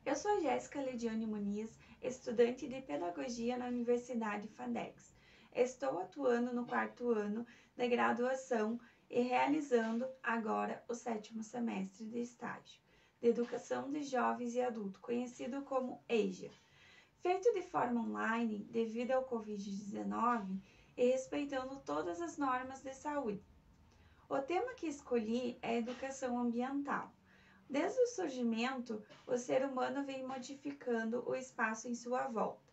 Eu sou Jéssica Lediane Muniz, estudante de Pedagogia na Universidade FADEX. Estou atuando no 4º ano da graduação e realizando agora o 7º semestre de estágio de Educação de Jovens e Adultos, conhecido como EJA. Feito de forma online devido ao Covid-19 e respeitando todas as normas de saúde. O tema que escolhi é Educação Ambiental. Desde o surgimento, o ser humano vem modificando o espaço em sua volta.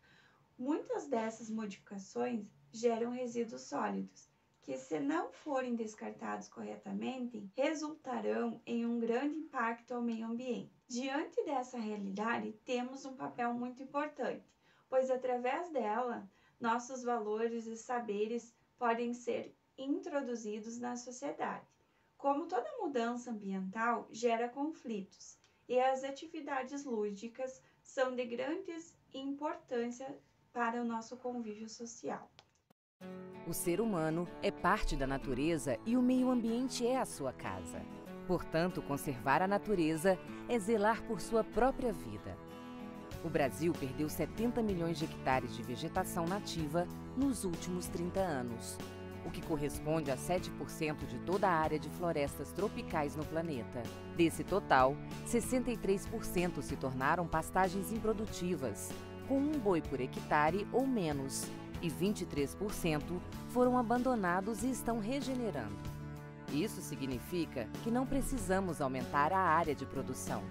Muitas dessas modificações geram resíduos sólidos, que, se não forem descartados corretamente, resultarão em um grande impacto ao meio ambiente. Diante dessa realidade, temos um papel muito importante, pois através dela, nossos valores e saberes podem ser introduzidos na sociedade. Como toda mudança ambiental gera conflitos, e as atividades lúdicas são de grande importância para o nosso convívio social. O ser humano é parte da natureza e o meio ambiente é a sua casa. Portanto, conservar a natureza é zelar por sua própria vida. O Brasil perdeu 70 milhões de hectares de vegetação nativa nos últimos 30 anos, o que corresponde a 7% de toda a área de florestas tropicais no planeta. Desse total, 63% se tornaram pastagens improdutivas, com um boi por hectare ou menos, e 23% foram abandonados e estão regenerando. Isso significa que não precisamos aumentar a área de produção,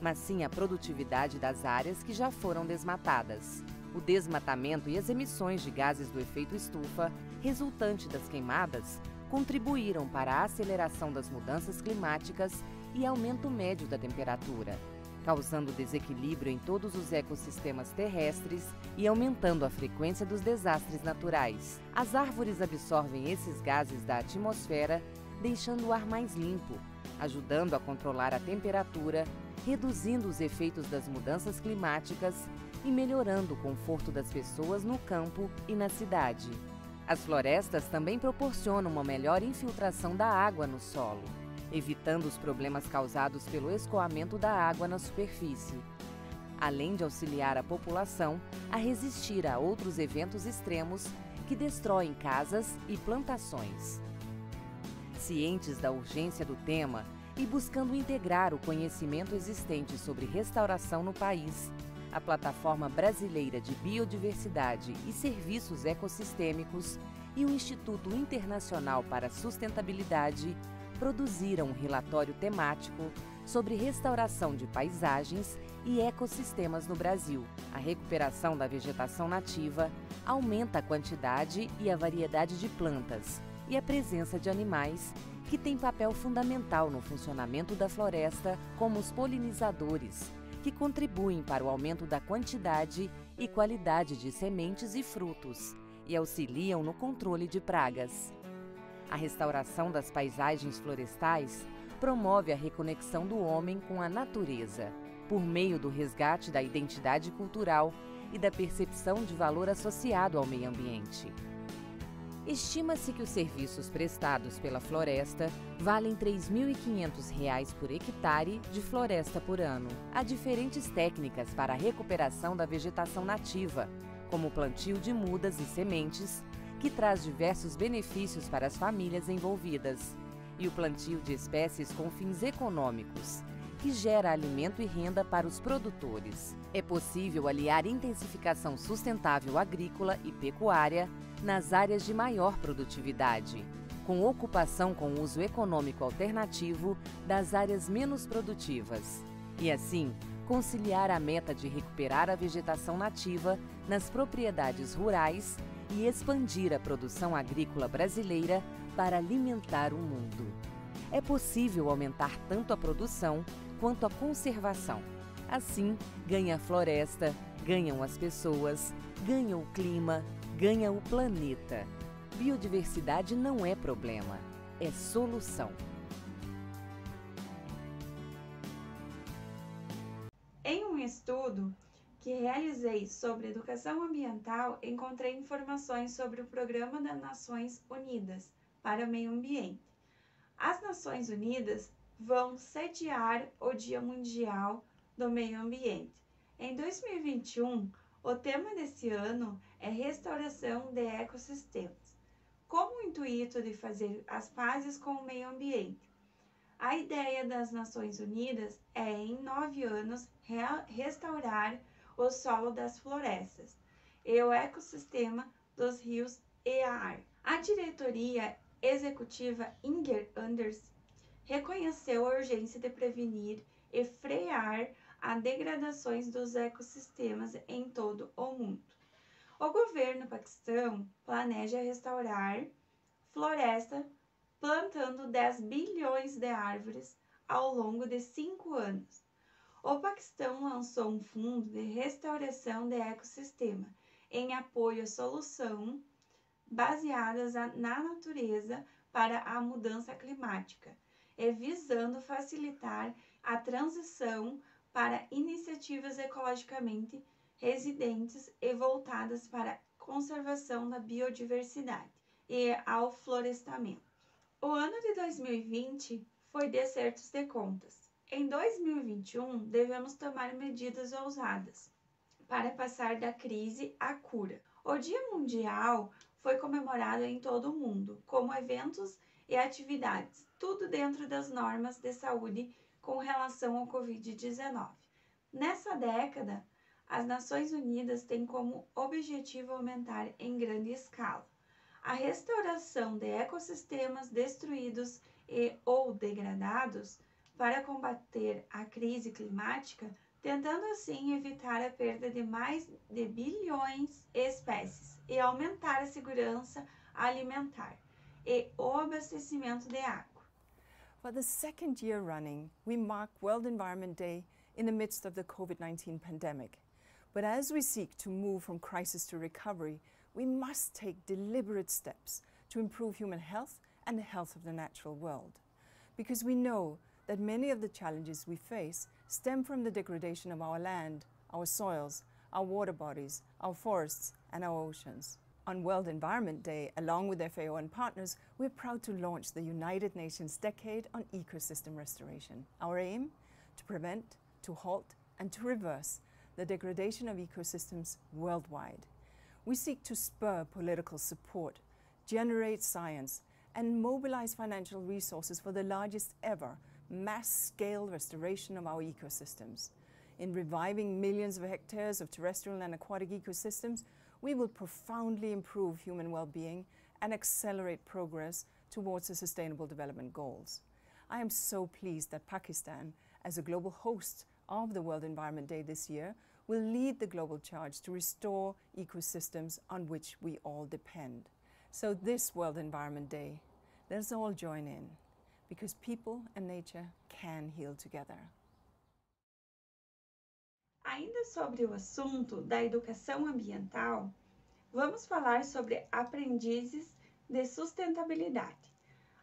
mas sim a produtividade das áreas que já foram desmatadas. O desmatamento e as emissões de gases do efeito estufa, resultante das queimadas, contribuíram para a aceleração das mudanças climáticas e aumento médio da temperatura, causando desequilíbrio em todos os ecossistemas terrestres e aumentando a frequência dos desastres naturais. As árvores absorvem esses gases da atmosfera, deixando o ar mais limpo, ajudando a controlar a temperatura, reduzindo os efeitos das mudanças climáticas e melhorando o conforto das pessoas no campo e na cidade. As florestas também proporcionam uma melhor infiltração da água no solo, evitando os problemas causados pelo escoamento da água na superfície, além de auxiliar a população a resistir a outros eventos extremos que destroem casas e plantações. Cientes da urgência do tema e buscando integrar o conhecimento existente sobre restauração no país, a Plataforma Brasileira de Biodiversidade e Serviços Ecossistêmicos e o Instituto Internacional para a Sustentabilidade produziram um relatório temático sobre restauração de paisagens e ecossistemas no Brasil. A recuperação da vegetação nativa aumenta a quantidade e a variedade de plantas e a presença de animais que têm papel fundamental no funcionamento da floresta, como os polinizadores, que contribuem para o aumento da quantidade e qualidade de sementes e frutos e auxiliam no controle de pragas. A restauração das paisagens florestais promove a reconexão do homem com a natureza, por meio do resgate da identidade cultural e da percepção de valor associado ao meio ambiente. Estima-se que os serviços prestados pela floresta valem R$ 3.500 por hectare de floresta por ano. Há diferentes técnicas para a recuperação da vegetação nativa, como o plantio de mudas e sementes, que traz diversos benefícios para as famílias envolvidas, e o plantio de espécies com fins econômicos, que gera alimento e renda para os produtores. É possível aliar intensificação sustentável agrícola e pecuária nas áreas de maior produtividade, com ocupação com uso econômico alternativo das áreas menos produtivas, e assim conciliar a meta de recuperar a vegetação nativa nas propriedades rurais e expandir a produção agrícola brasileira para alimentar o mundo. É possível aumentar tanto a produção quanto a conservação. Assim, ganha a floresta, ganham as pessoas, ganha o clima, ganha o planeta. Biodiversidade não é problema, é solução. Em um estudo que realizei sobre educação ambiental, encontrei informações sobre o Programa das Nações Unidas para o Meio Ambiente. As Nações Unidas vão sediar o Dia Mundial do Meio Ambiente, Em 2021, o tema desse ano é restauração de ecossistemas, com o intuito de fazer as pazes com o meio ambiente. A ideia das Nações Unidas é, em 9 anos, restaurar o solo das florestas e o ecossistema dos rios e a ar. A diretoria executiva Inger Anders reconheceu a urgência de prevenir e frear as degradações dos ecossistemas em todo o mundo. O governo paquistão planeja restaurar floresta plantando 10 bilhões de árvores ao longo de 5 anos. O Paquistão lançou um fundo de restauração de ecossistema em apoio à solução baseadas na natureza para a mudança climática e visando facilitar a transição para iniciativas ecologicamente residentes e voltadas para a conservação da biodiversidade e ao florestamento. O ano de 2020 foi de acertos de contas. Em 2021, devemos tomar medidas ousadas para passar da crise à cura. O Dia Mundial foi comemorado em todo o mundo, como eventos e atividades, tudo dentro das normas de saúde com relação ao Covid-19. Nessa década, as Nações Unidas têm como objetivo aumentar em grande escala a restauração de ecossistemas destruídos e ou degradados para combater a crise climática, tentando assim evitar a perda de mais de bilhões de espécies e aumentar a segurança alimentar e o abastecimento de água. For the second year running, we mark World Environment Day in the midst of the COVID-19 pandemic. But as we seek to move from crisis to recovery, we must take deliberate steps to improve human health and the health of the natural world. Because we know that many of the challenges we face stem from the degradation of our land, our soils, our water bodies, our forests, and our oceans. On World Environment Day, along with FAO and partners, we're proud to launch the United Nations Decade on Ecosystem Restoration. Our aim? To prevent, to halt, and to reverse the degradation of ecosystems worldwide. We seek to spur political support, generate science, and mobilize financial resources for the largest ever mass-scale restoration of our ecosystems. In reviving millions of hectares of terrestrial and aquatic ecosystems, we will profoundly improve human well-being and accelerate progress towards the Sustainable Development Goals. I am so pleased that Pakistan, as a global host of the World Environment Day this year, will lead the global charge to restore ecosystems on which we all depend. So this World Environment Day, let us all join in, because people and nature can heal together. Ainda sobre o assunto da educação ambiental, vamos falar sobre aprendizes de sustentabilidade.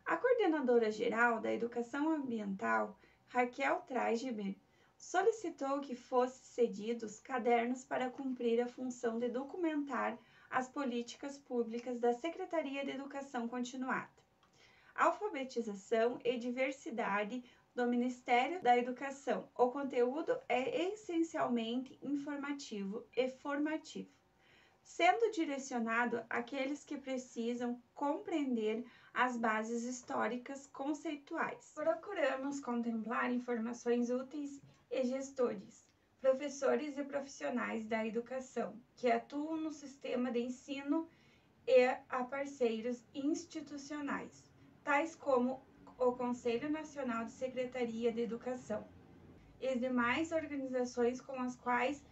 A coordenadora geral da educação ambiental, Raquel Tragemer, solicitou que fossem cedidos cadernos para cumprir a função de documentar as políticas públicas da Secretaria de Educação Continuada, Alfabetização e Diversidade do Ministério da Educação. O conteúdo é essencialmente informativo e formativo, sendo direcionado àqueles que precisam compreender as bases históricas conceituais. Procuramos contemplar informações úteis e gestores, professores e profissionais da educação que atuam no sistema de ensino e a parceiros institucionais, tais como o Conselho Nacional de Secretaria de Educação e demais organizações com as quais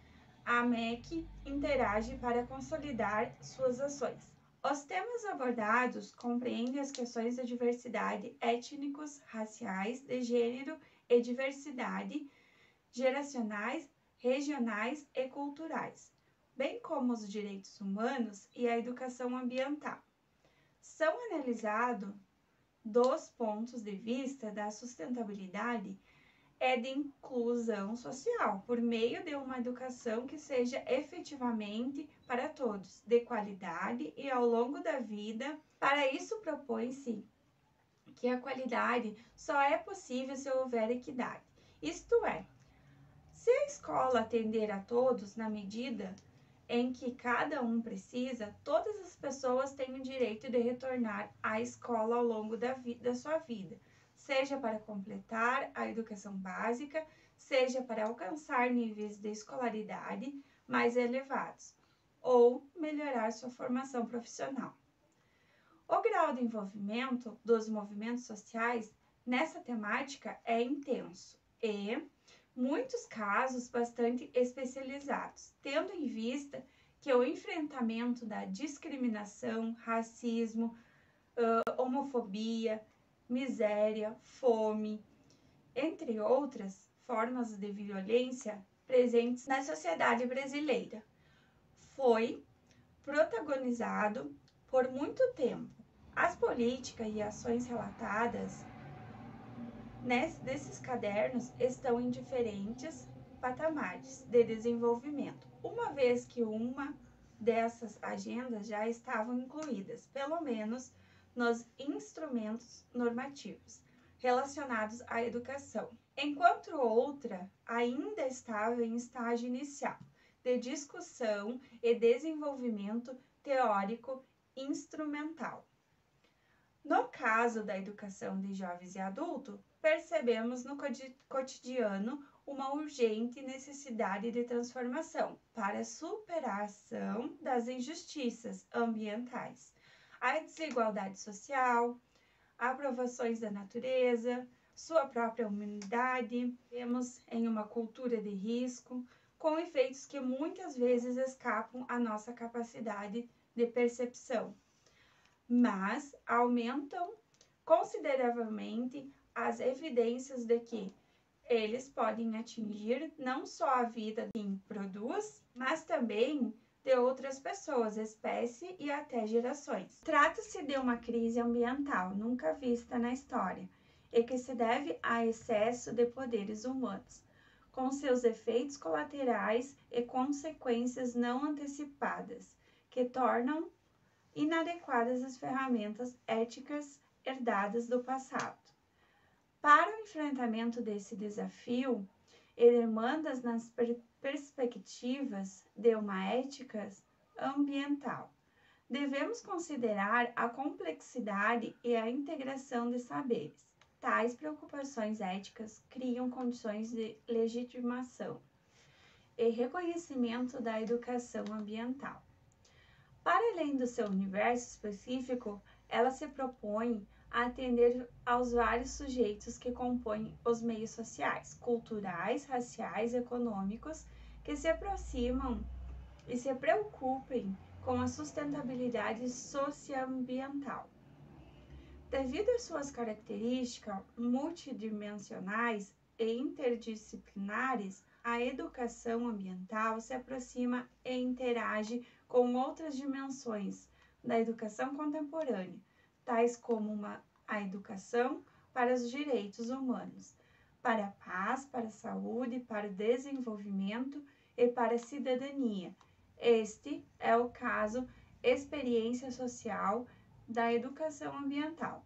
a MEC interage para consolidar suas ações. Os temas abordados compreendem as questões da diversidade étnicos, raciais, de gênero e diversidade geracionais, regionais e culturais, bem como os direitos humanos e a educação ambiental. São analisados dos pontos de vista da sustentabilidade e de inclusão social, por meio de uma educação que seja efetivamente para todos, de qualidade e ao longo da vida. Para isso, propõe-se que a qualidade só é possível se houver equidade, isto é, se a escola escola atender a todos na medida em que cada um precisa, todas as pessoas têm o direito de retornar à escola ao longo da sua vida, seja para completar a educação básica, seja para alcançar níveis de escolaridade mais elevados, ou melhorar sua formação profissional. O grau de envolvimento dos movimentos sociais nessa temática é intenso e muitos casos bastante especializados, tendo em vista que o enfrentamento da discriminação, racismo, homofobia, miséria, fome, entre outras formas de violência presentes na sociedade brasileira, foi protagonizado por muito tempo. As políticas e ações relatadas desses cadernos estão em diferentes patamares de desenvolvimento, uma vez que uma dessas agendas já estavam incluídas, pelo menos nos instrumentos normativos relacionados à educação, enquanto outra ainda estava em estágio inicial de discussão e desenvolvimento teórico instrumental. No caso da educação de jovens e adultos, percebemos no cotidiano uma urgente necessidade de transformação para a superação das injustiças ambientais, a desigualdade social, aprovações da natureza, sua própria humanidade. Vemos em uma cultura de risco, com efeitos que muitas vezes escapam à nossa capacidade de percepção, mas aumentam consideravelmente as evidências de que eles podem atingir não só a vida de quem produz, mas também de outras pessoas, espécie e até gerações. Trata-se de uma crise ambiental nunca vista na história e que se deve a excesso de poderes humanos, com seus efeitos colaterais e consequências não antecipadas, que tornam inadequadas as ferramentas éticas herdadas do passado. Para o enfrentamento desse desafio e demandas nas perspectivas de uma ética ambiental, devemos considerar a complexidade e a integração de saberes. Tais preocupações éticas criam condições de legitimação e reconhecimento da educação ambiental. Para além do seu universo específico, ela se propõe a atender aos vários sujeitos que compõem os meios sociais, culturais, raciais, econômicos, que se aproximam e se preocupem com a sustentabilidade socioambiental. Devido às suas características multidimensionais e interdisciplinares, a educação ambiental se aproxima e interage com outras dimensões da educação contemporânea, tais como a educação para os direitos humanos, para a paz, para a saúde, para o desenvolvimento e para a cidadania. Este é o caso experiência social da educação ambiental.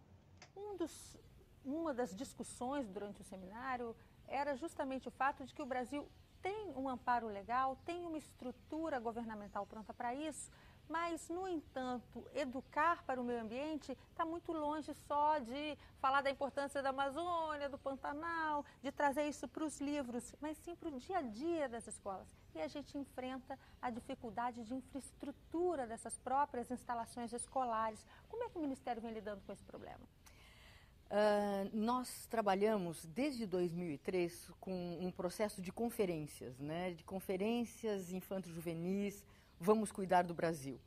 Uma das discussões durante o seminário era justamente o fato de que o Brasil tem um amparo legal, tem uma estrutura governamental pronta para isso, mas, no entanto, educar para o meio ambiente está muito longe só de falar da importância da Amazônia, do Pantanal, de trazer isso para os livros, mas sim para o dia a dia das escolas. E a gente enfrenta a dificuldade de infraestrutura dessas próprias instalações escolares. Como é que o Ministério vem lidando com esse problema? Nós trabalhamos desde 2003 com um processo de conferências, de conferências infanto-juvenis, Vamos Cuidar do Brasil,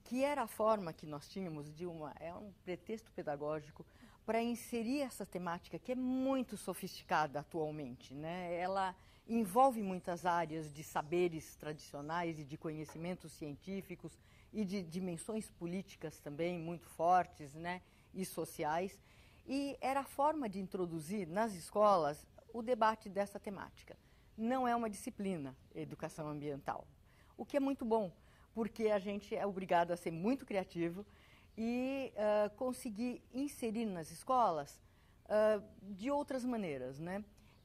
que era a forma que nós tínhamos de um pretexto pedagógico para inserir essa temática que é muito sofisticada atualmente, Ela envolve muitas áreas de saberes tradicionais e de conhecimentos científicos e de dimensões políticas também muito fortes, e sociais. E era a forma de introduzir nas escolas o debate dessa temática. Não é uma disciplina, educação ambiental, o que é muito bom, porque a gente é obrigado a ser muito criativo e conseguir inserir nas escolas de outras maneiras,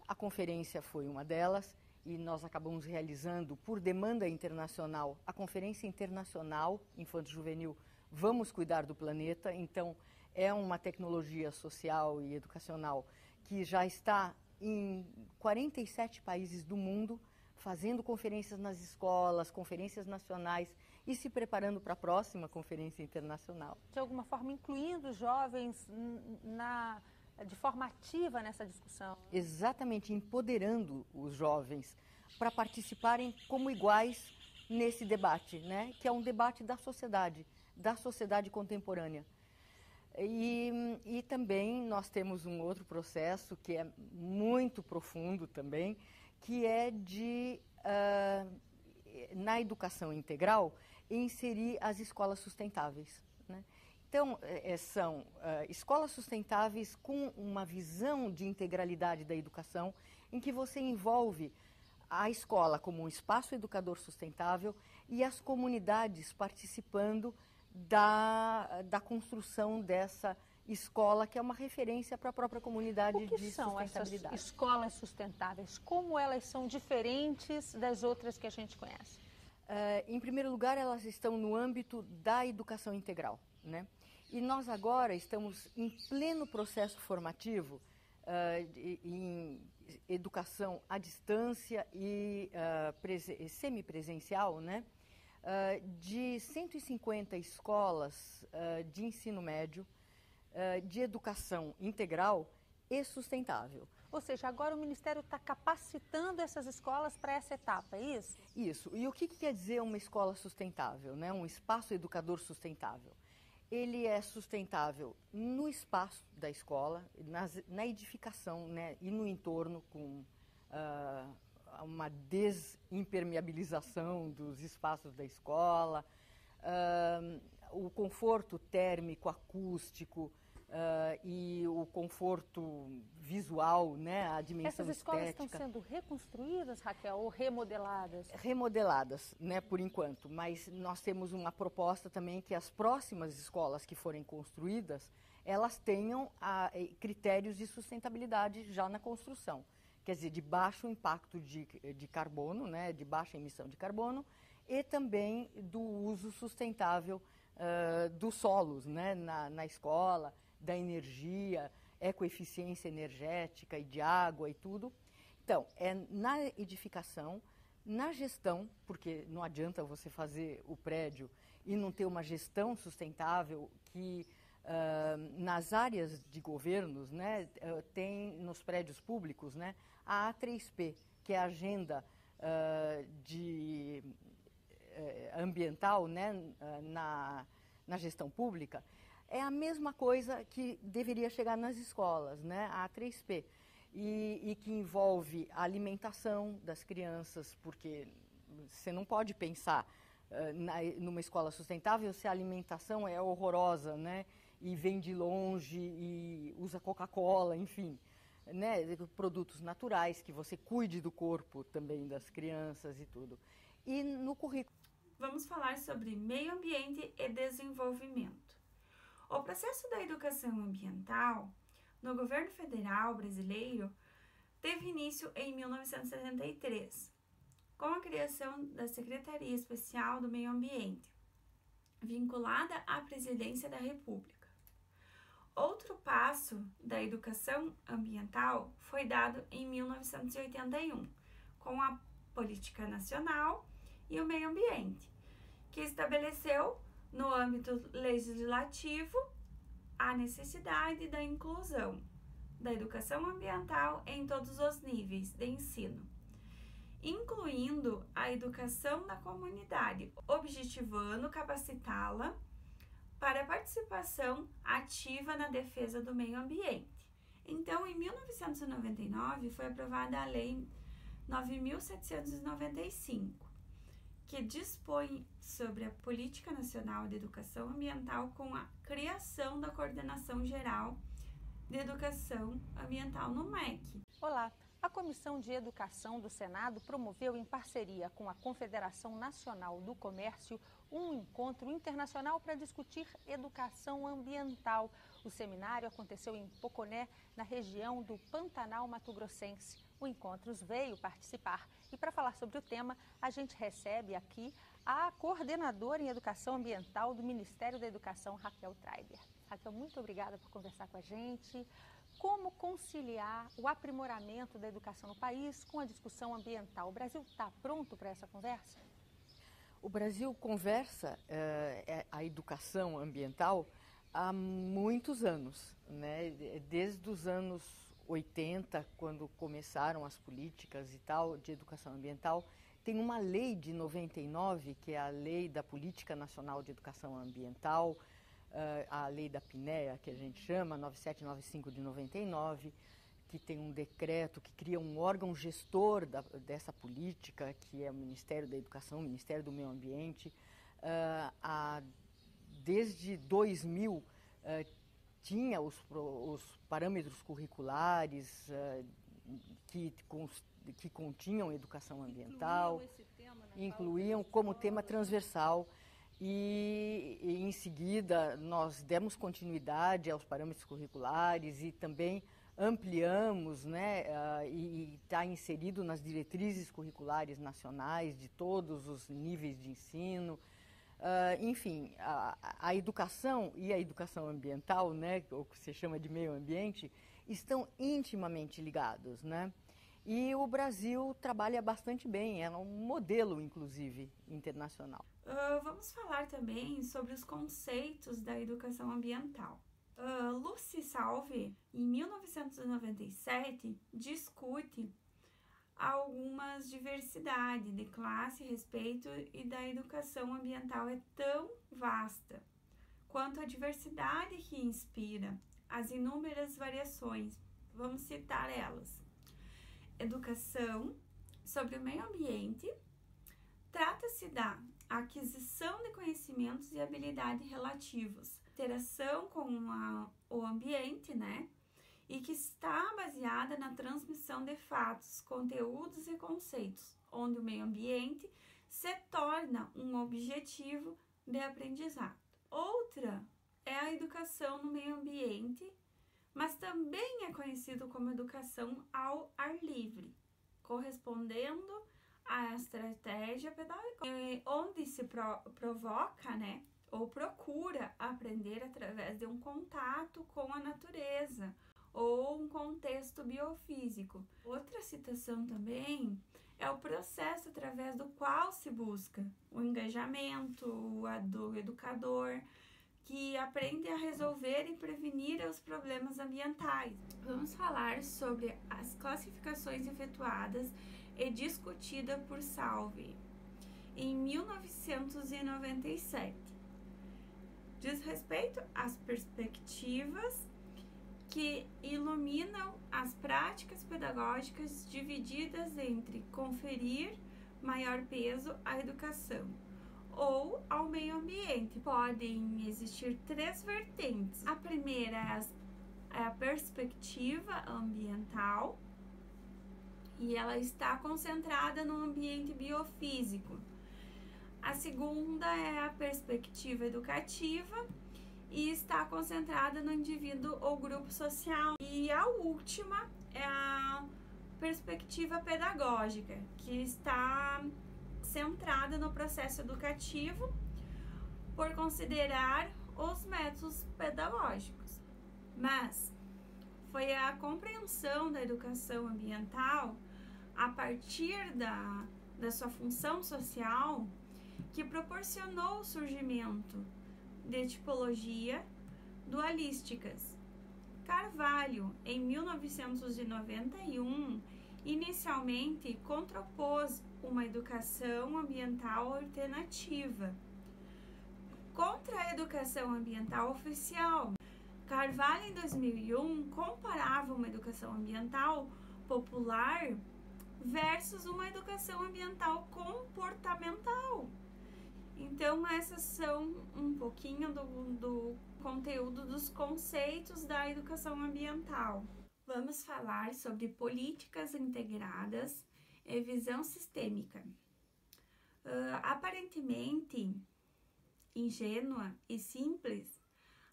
A conferência foi uma delas e nós acabamos realizando, por demanda internacional, a Conferência Internacional Infanto-Juvenil Vamos Cuidar do Planeta. Então, é uma tecnologia social e educacional que já está em 47 países do mundo, fazendo conferências nas escolas, conferências nacionais e se preparando para a próxima conferência internacional. De alguma forma, incluindo os jovens de forma ativa nessa discussão. Exatamente, empoderando os jovens para participarem como iguais nesse debate, né? Que é um debate da sociedade contemporânea. E também nós temos um outro processo que é muito profundo também, que é na educação integral, inserir as escolas sustentáveis, né? Então, são escolas sustentáveis com uma visão de integralidade da educação, em que você envolve a escola como um espaço educador sustentável e as comunidades participando da construção dessa escola, que é uma referência para a própria comunidade de sustentabilidade. O que são essas escolas sustentáveis? Como elas são diferentes das outras que a gente conhece? Em primeiro lugar, elas estão no âmbito da educação integral, né? E nós agora estamos em pleno processo formativo em educação à distância e semipresencial, né? De 150 escolas de ensino médio, de educação integral e sustentável. Ou seja, agora o Ministério está capacitando essas escolas para essa etapa, é isso? Isso. E o que quer dizer uma escola sustentável, né? Um espaço educador sustentável? Ele é sustentável no espaço da escola, na edificação, né? E no entorno, com uma desimpermeabilização dos espaços da escola, o conforto térmico, acústico, e o conforto visual, né, a dimensão estética. Essas escolas estética. Estão sendo reconstruídas, Raquel, ou remodeladas? Remodeladas, né, por enquanto, mas nós temos uma proposta também que as próximas escolas que forem construídas, elas tenham critérios de sustentabilidade já na construção. Quer dizer, de baixo impacto de carbono, né, de baixa emissão de carbono, e também do uso sustentável dos solos, né, na escola, da energia, ecoeficiência energética e de água e tudo. Então, é na edificação, na gestão, porque não adianta você fazer o prédio e não ter uma gestão sustentável que nas áreas de governos, né, tem nos prédios públicos, né, a A3P, que é a agenda ambiental, né, na gestão pública, é a mesma coisa que deveria chegar nas escolas, né, a A3P, e que envolve a alimentação das crianças, porque você não pode pensar numa escola sustentável se a alimentação é horrorosa, né, e vem de longe e usa Coca-Cola, enfim, né, produtos naturais, que você cuide do corpo também das crianças e tudo. E no currículo. Vamos falar sobre meio ambiente e desenvolvimento. O processo da educação ambiental no governo federal brasileiro teve início em 1973, com a criação da Secretaria Especial do Meio Ambiente, vinculada à Presidência da República. Outro passo da educação ambiental foi dado em 1981, com a Política Nacional e o Meio Ambiente, que estabeleceu, no âmbito legislativo, a necessidade da inclusão da educação ambiental em todos os níveis de ensino, incluindo a educação da comunidade, objetivando capacitá-la para a participação ativa na defesa do meio ambiente. Então, em 1999, foi aprovada a Lei 9.795, que dispõe sobre a Política Nacional de Educação Ambiental com a criação da Coordenação Geral de Educação Ambiental no MEC. Olá! A Comissão de Educação do Senado promoveu, em parceria com a Confederação Nacional do Comércio, um encontro internacional para discutir educação ambiental. O seminário aconteceu em Poconé, na região do Pantanal Mato Grossense. O Encontros veio participar e para falar sobre o tema, a gente recebe aqui a coordenadora em Educação Ambiental do Ministério da Educação, Raquel Treiber. Raquel, muito obrigada por conversar com a gente. Como conciliar o aprimoramento da educação no país com a discussão ambiental? O Brasil está pronto para essa conversa? O Brasil conversa a educação ambiental há muitos anos, né? Desde os anos 80, quando começaram as políticas e tal de educação ambiental, tem uma lei de 99, que é a Lei da Política Nacional de Educação Ambiental, a lei da PNEA, que a gente chama, 9795 de 99, que tem um decreto que cria um órgão gestor dessa política, que é o Ministério da Educação, o Ministério do Meio Ambiente. Desde 2000, tinha os parâmetros curriculares que continham educação ambiental, incluíam como tema transversal. E em seguida nós demos continuidade aos parâmetros curriculares e também ampliamos, né, e está inserido nas diretrizes curriculares nacionais de todos os níveis de ensino. Enfim, a educação e a educação ambiental, né, o que se chama de meio ambiente, estão intimamente ligados, né? E o Brasil trabalha bastante bem, é um modelo, inclusive, internacional. Vamos falar também sobre os conceitos da educação ambiental. Lucy Salve, em 1997, discute algumas diversidades de classe, respeito e da educação ambiental é tão vasta quanto a diversidade que inspira as inúmeras variações. Vamos citar elas. Educação sobre o meio ambiente trata-se da aquisição de conhecimentos e habilidades relativos, interação com o ambiente, né? E que está baseada na transmissão de fatos, conteúdos e conceitos, onde o meio ambiente se torna um objetivo de aprendizado. Outra é a educação no meio ambiente, mas também é conhecido como educação ao ar livre, correspondendo à estratégia pedagógica, onde se provoca, né, ou procura aprender através de um contato com a natureza ou um contexto biofísico. Outra citação também é o processo através do qual se busca o engajamento do educador, que aprende a resolver e prevenir os problemas ambientais. Vamos falar sobre as classificações efetuadas e discutida por Salve em 1997. Diz respeito às perspectivas que iluminam as práticas pedagógicas divididas entre conferir maior peso à educação ou ao meio ambiente. Podem existir três vertentes. A primeira é a perspectiva ambiental, e ela está concentrada no ambiente biofísico. A segunda é a perspectiva educativa e está concentrada no indivíduo ou grupo social. E a última é a perspectiva pedagógica, que está centrada no processo educativo por considerar os métodos pedagógicos. Mas foi a compreensão da educação ambiental a partir da sua função social que proporcionou o surgimento de tipologia dualísticas. Carvalho, em 1991, inicialmente contrapôs uma educação ambiental alternativa contra a educação ambiental oficial. Carvalho, em 2001, comparava uma educação ambiental popular versus uma educação ambiental comportamental. Então, essas são um pouquinho do conteúdo dos conceitos da educação ambiental. Vamos falar sobre políticas integradas e visão sistêmica. Aparentemente ingênua e simples,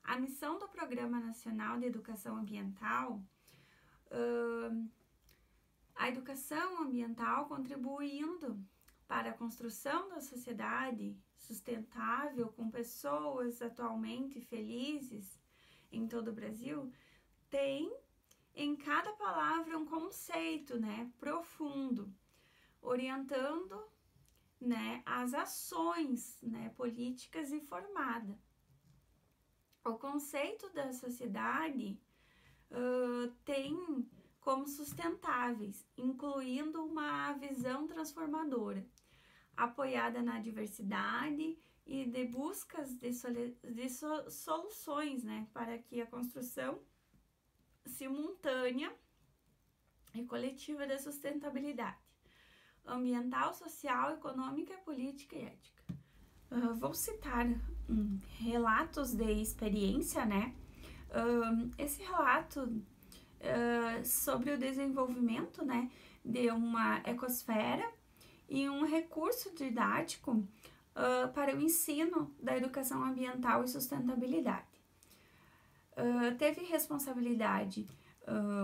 a missão do Programa Nacional de Educação Ambiental A educação ambiental contribuindo para a construção da sociedade sustentável, com pessoas atualmente felizes em todo o Brasil, tem em cada palavra um conceito, né, profundo, orientando, né, as ações, né, políticas informadas. O conceito da sociedade tem como sustentáveis, incluindo uma visão transformadora, apoiada na diversidade e de buscas de soluções, né, para que a construção simultânea e coletiva da sustentabilidade ambiental, social, econômica, política e ética. Vou citar relatos de experiência, né? Esse relato sobre o desenvolvimento, né, de uma ecosfera e um recurso didático para o ensino da educação ambiental e sustentabilidade. Teve responsabilidade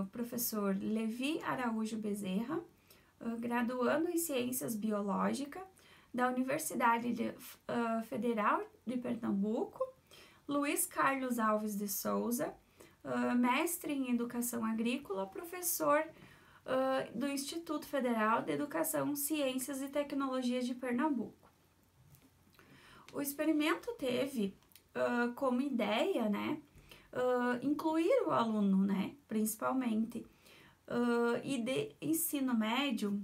o professor Levi Araújo Bezerra, graduando em Ciências Biológicas da Universidade Federal de Pernambuco, Luiz Carlos Alves de Souza, mestre em Educação Agrícola, professor do Instituto Federal de Educação, Ciências e Tecnologias de Pernambuco. O experimento teve como ideia, né, incluir o aluno, né, principalmente, e de ensino médio,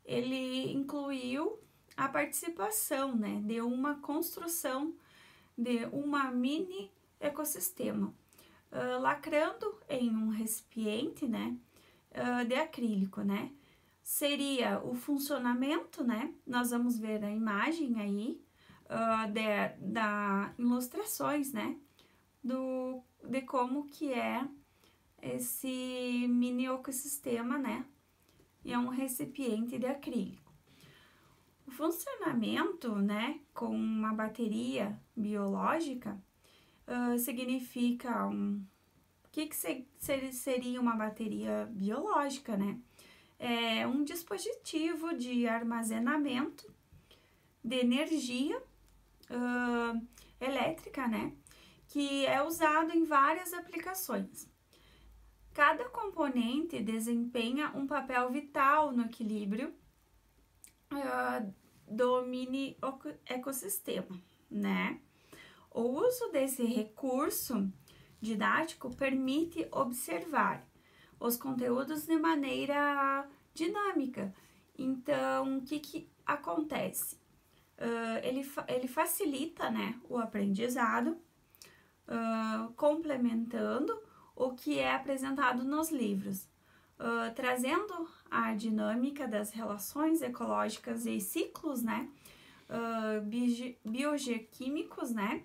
ele incluiu a participação, né, de uma construção de uma mini ecossistema, lacrando em um recipiente, né, de acrílico, né. Seria o funcionamento, né, nós vamos ver a imagem aí da ilustrações, né, de como que é esse mini ecossistema, né, e é um recipiente de acrílico. O funcionamento, né, com uma bateria biológica significa o que seria uma bateria biológica, né? É um dispositivo de armazenamento de energia elétrica, né, que é usado em várias aplicações. Cada componente desempenha um papel vital no equilíbrio do mini ecossistema, né? O uso desse recurso didático permite observar os conteúdos de maneira dinâmica. Então, o que acontece? Ele facilita, né, o aprendizado, complementando o que é apresentado nos livros, trazendo a dinâmica das relações ecológicas e ciclos, né, biogeoquímicos, né,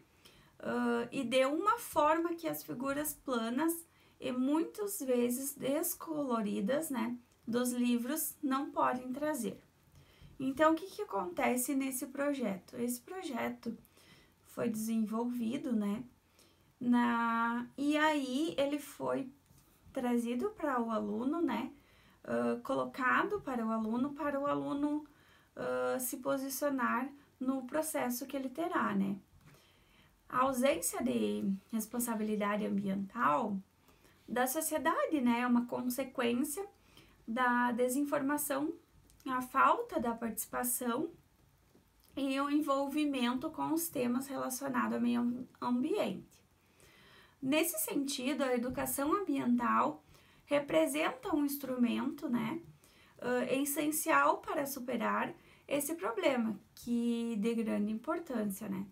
e de uma forma que as figuras planas e muitas vezes descoloridas, né, dos livros não podem trazer. Então, o que acontece nesse projeto? Esse projeto foi desenvolvido, né, e aí ele foi trazido para o aluno, né, colocado para o aluno se posicionar no processo que ele terá, né. A ausência de responsabilidade ambiental da sociedade, né, é uma consequência da desinformação, a falta da participação e o envolvimento com os temas relacionados ao meio ambiente. Nesse sentido, a educação ambiental representa um instrumento, né, essencial para superar esse problema, que de grande importância, né,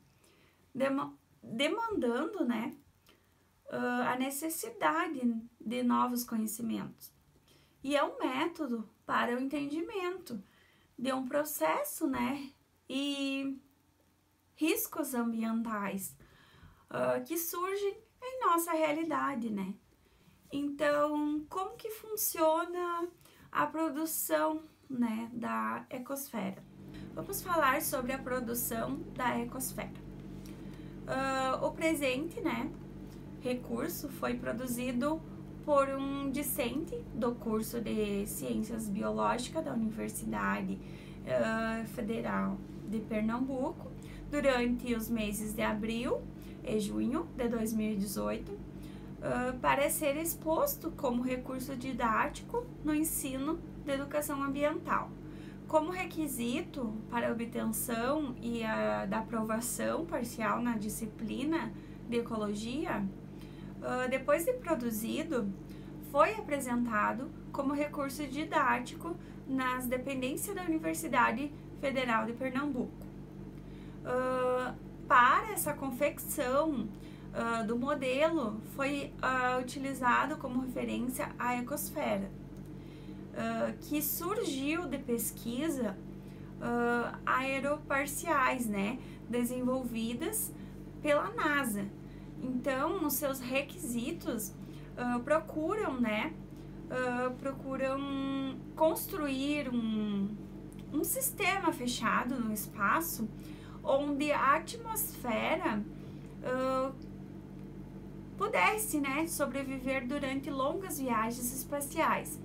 demandando, né, a necessidade de novos conhecimentos. E é um método para o entendimento de um processo, né, e riscos ambientais que surgem em nossa realidade, né. Então, como que funciona a produção, né, da ecosfera? Vamos falar sobre a produção da ecosfera. O presente, né, recurso foi produzido por um discente do curso de Ciências Biológicas da Universidade Federal de Pernambuco durante os meses de abril e junho de 2018, para ser exposto como recurso didático no ensino de educação ambiental. Como requisito para a obtenção e da aprovação parcial na disciplina de ecologia, depois de produzido, foi apresentado como recurso didático nas dependências da Universidade Federal de Pernambuco. Para essa confecção do modelo, foi utilizado como referência a ecosfera, que surgiu de pesquisa aeroparciais, né, desenvolvidas pela NASA. Então, nos seus requisitos, procuram construir um sistema fechado no espaço onde a atmosfera pudesse, né, sobreviver durante longas viagens espaciais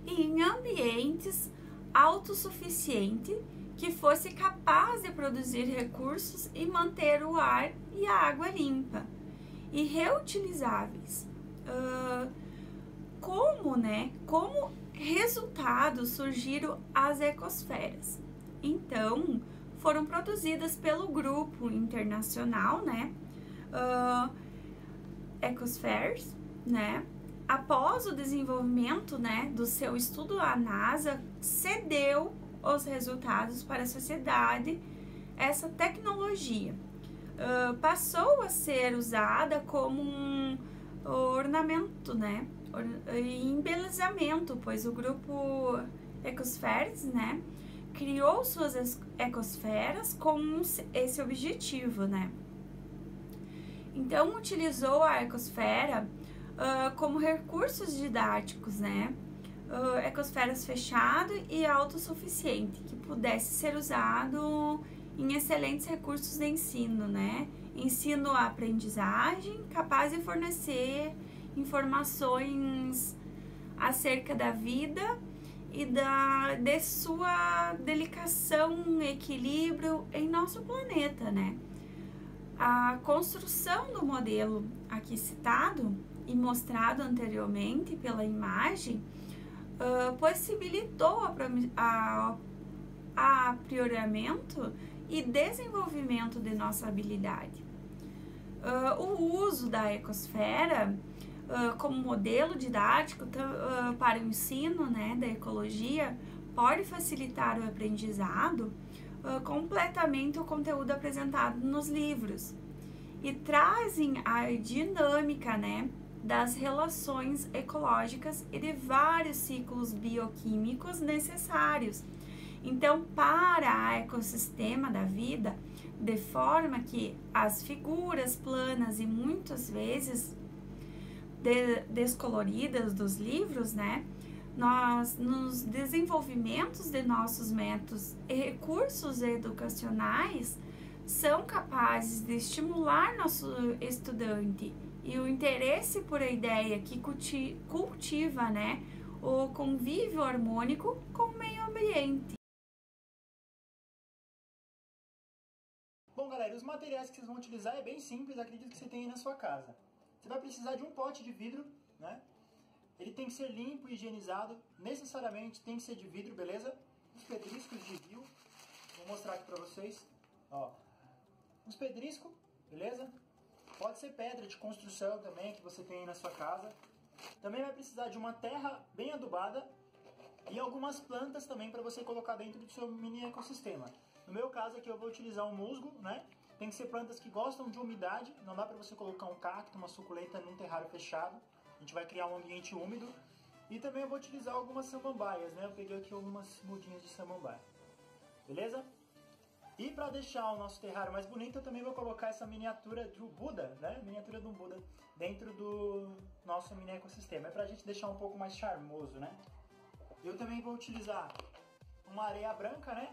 e em ambientes autossuficientes que fosse capaz de produzir recursos e manter o ar e a água limpa e reutilizáveis. Como resultado surgiram as ecosferas. Então, foram produzidas pelo grupo internacional, né, Ecospheres, né. Após o desenvolvimento, né, do seu estudo, a NASA cedeu os resultados para a sociedade. Essa tecnologia passou a ser usada como um ornamento, né, e embelezamento, pois o grupo Ecospheres, né, criou suas ecosferas com esse objetivo, né. Então, utilizou a ecosfera como recursos didáticos, né, ecosferas fechado e autossuficiente, que pudesse ser usado em excelentes recursos de ensino, né, ensino-aprendizagem, capaz de fornecer informações acerca da vida e de sua delicação, equilíbrio em nosso planeta, né. A construção do modelo aqui citado e mostrado anteriormente pela imagem possibilitou aprimoramento e desenvolvimento de nossa habilidade. O uso da ecosfera como modelo didático para o ensino, né, da ecologia pode facilitar o aprendizado completamente o conteúdo apresentado nos livros e trazem a dinâmica, né, das relações ecológicas e de vários ciclos bioquímicos necessários. Então, para o ecossistema da vida, de forma que as figuras planas e muitas vezes descoloridas dos livros, né, nós, nos desenvolvimentos de nossos métodos e recursos educacionais, são capazes de estimular nosso estudante e o interesse por a ideia que cultiva, né, o convívio harmônico com o meio ambiente. Bom, galera, os materiais que vocês vão utilizar é bem simples, acredito que você tem aí na sua casa. Você vai precisar de um pote de vidro, né? Ele tem que ser limpo e higienizado, necessariamente tem que ser de vidro, beleza? Os pedriscos de rio, vou mostrar aqui pra vocês, ó. Os pedriscos, beleza? Pode ser pedra de construção também, que você tem aí na sua casa. Também vai precisar de uma terra bem adubada e algumas plantas também para você colocar dentro do seu mini ecossistema. No meu caso aqui eu vou utilizar um musgo, né? Tem que ser plantas que gostam de umidade, não dá para você colocar um cacto, uma suculenta num terrário fechado. A gente vai criar um ambiente úmido. E também eu vou utilizar algumas samambaias, né? Eu peguei aqui algumas mudinhas de samambaia. Beleza? E para deixar o nosso terrário mais bonito, eu também vou colocar essa miniatura do Buda, né? Miniatura do Buda dentro do nosso mini ecossistema. É pra gente deixar um pouco mais charmoso, né? Eu também vou utilizar uma areia branca, né?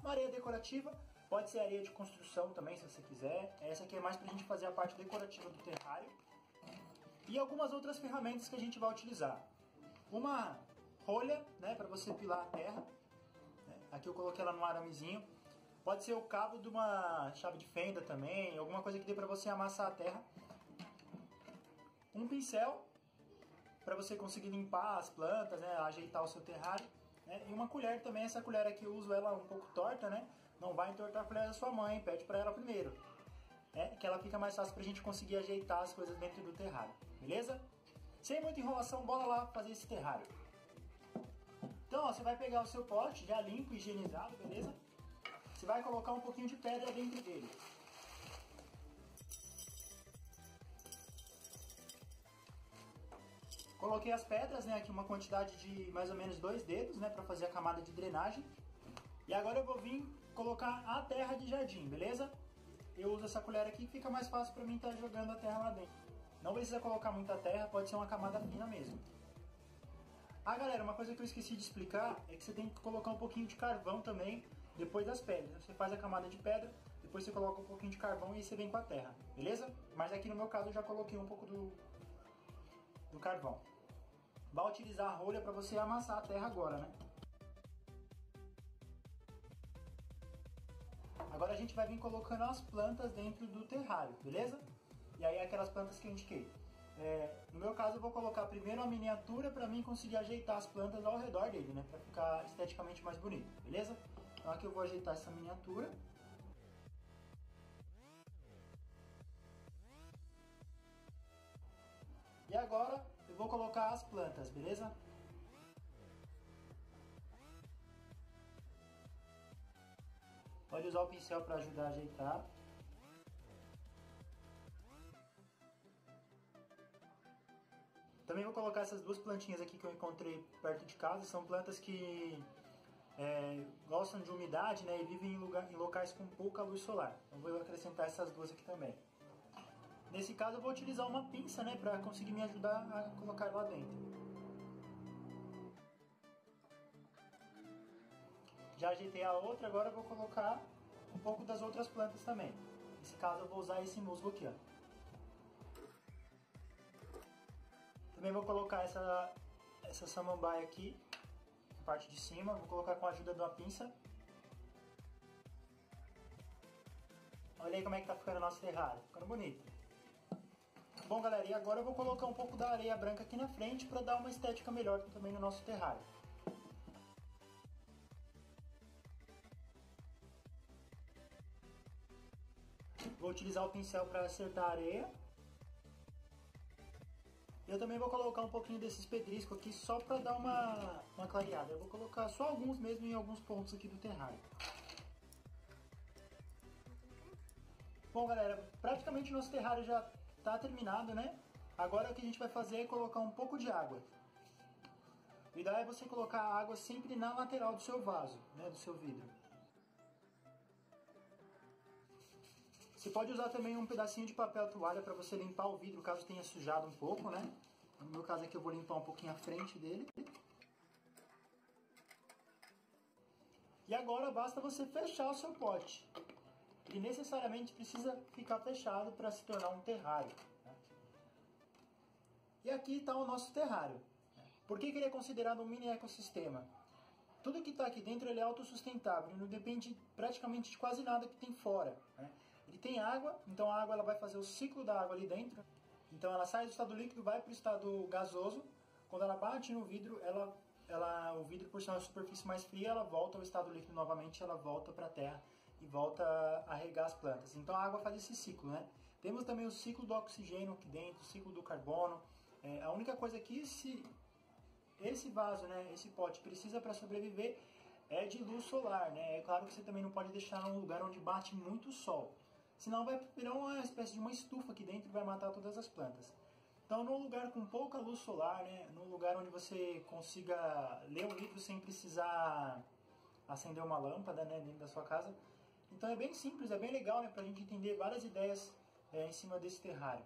Uma areia decorativa. Pode ser areia de construção também, se você quiser. Essa aqui é mais pra gente fazer a parte decorativa do terrário. E algumas outras ferramentas que a gente vai utilizar. Uma rolha, né, para você pilar a terra. Aqui eu coloquei ela no aramezinho. Pode ser o cabo de uma chave de fenda também, alguma coisa que dê para você amassar a terra. Um pincel para você conseguir limpar as plantas, né, ajeitar o seu terrário. Né? E uma colher também, essa colher aqui eu uso ela um pouco torta, né? Não vai entortar a colher da sua mãe, pede para ela primeiro. Que ela fica mais fácil para a gente conseguir ajeitar as coisas dentro do terrário, beleza? Sem muita enrolação, bora lá fazer esse terrário. Então, ó, você vai pegar o seu pote já limpo e higienizado, beleza? Você vai colocar um pouquinho de pedra dentro dele. Coloquei as pedras, né, aqui uma quantidade de mais ou menos 2 dedos, né, para fazer a camada de drenagem. E agora eu vou vir colocar a terra de jardim, beleza? Eu uso essa colher aqui que fica mais fácil para mim estar jogando a terra lá dentro. Não precisa colocar muita terra, pode ser uma camada fina mesmo. Ah, galera, uma coisa que eu esqueci de explicar é que você tem que colocar um pouquinho de carvão também depois das pedras. Você faz a camada de pedra, depois você coloca um pouquinho de carvão e aí você vem com a terra, beleza? Mas aqui no meu caso eu já coloquei um pouco do carvão. Vai utilizar a rolha para você amassar a terra agora, né? Agora a gente vai vir colocando as plantas dentro do terrário, beleza? E aí aquelas plantas que eu indiquei. No meu caso eu vou colocar primeiro a miniatura para mim conseguir ajeitar as plantas ao redor dele, né? Para ficar esteticamente mais bonito, beleza? Então aqui eu vou ajeitar essa miniatura. E agora eu vou colocar as plantas, beleza? Pode usar o pincel para ajudar a ajeitar. Também vou colocar essas duas plantinhas aqui que eu encontrei perto de casa. São plantas que gostam de umidade, né, e vivem em locais com pouca luz solar. Então vou acrescentar essas duas aqui também. Nesse caso eu vou utilizar uma pinça, né, para conseguir me ajudar a colocar lá dentro. Já ajeitei a outra, agora eu vou colocar um pouco das outras plantas também. Nesse caso eu vou usar esse musgo aqui, ó. Também vou colocar essa samambaia aqui, na parte de cima, vou colocar com a ajuda de uma pinça. Olha aí como é que tá ficando o nosso terrário, ficando bonito. Bom, galera, e agora eu vou colocar um pouco da areia branca aqui na frente para dar uma estética melhor também no nosso terrário. Vou utilizar o pincel para acertar a areia. Eu também vou colocar um pouquinho desses pedriscos aqui só para dar uma clareada. Eu vou colocar só alguns mesmo em alguns pontos aqui do terrário. Bom, galera, praticamente o nosso terrário já está terminado, né? Agora o que a gente vai fazer é colocar um pouco de água. O ideal é você colocar a água sempre na lateral do seu vaso, né, do seu vidro. Você pode usar também um pedacinho de papel toalha para você limpar o vidro caso tenha sujado um pouco, né? No meu caso aqui eu vou limpar um pouquinho a frente dele. E agora basta você fechar o seu pote. Ele necessariamente precisa ficar fechado para se tornar um terrário. Né? E aqui está o nosso terrário. Por que ele é considerado um mini ecossistema? Tudo que está aqui dentro ele é autossustentável, ele não depende praticamente de quase nada que tem fora. Né? Ele tem água, então a água ela vai fazer o ciclo da água ali dentro. Então ela sai do estado líquido, vai para o estado gasoso. Quando ela bate no vidro, o vidro, por ser uma superfície mais fria, ela volta ao estado líquido novamente, ela volta para a terra e volta a regar as plantas. Então a água faz esse ciclo, né? Temos também o ciclo do oxigênio aqui dentro, o ciclo do carbono. A única coisa que esse vaso, né, esse pote precisa para sobreviver é de luz solar, né? É claro que você também não pode deixar num lugar onde bate muito sol. Senão vai virar uma espécie de uma estufa aqui dentro e vai matar todas as plantas. Então, num lugar com pouca luz solar, né, num lugar onde você consiga ler um livro sem precisar acender uma lâmpada, né, dentro da sua casa. Então é bem simples, é bem legal, né, pra gente entender várias ideias em cima desse terrário.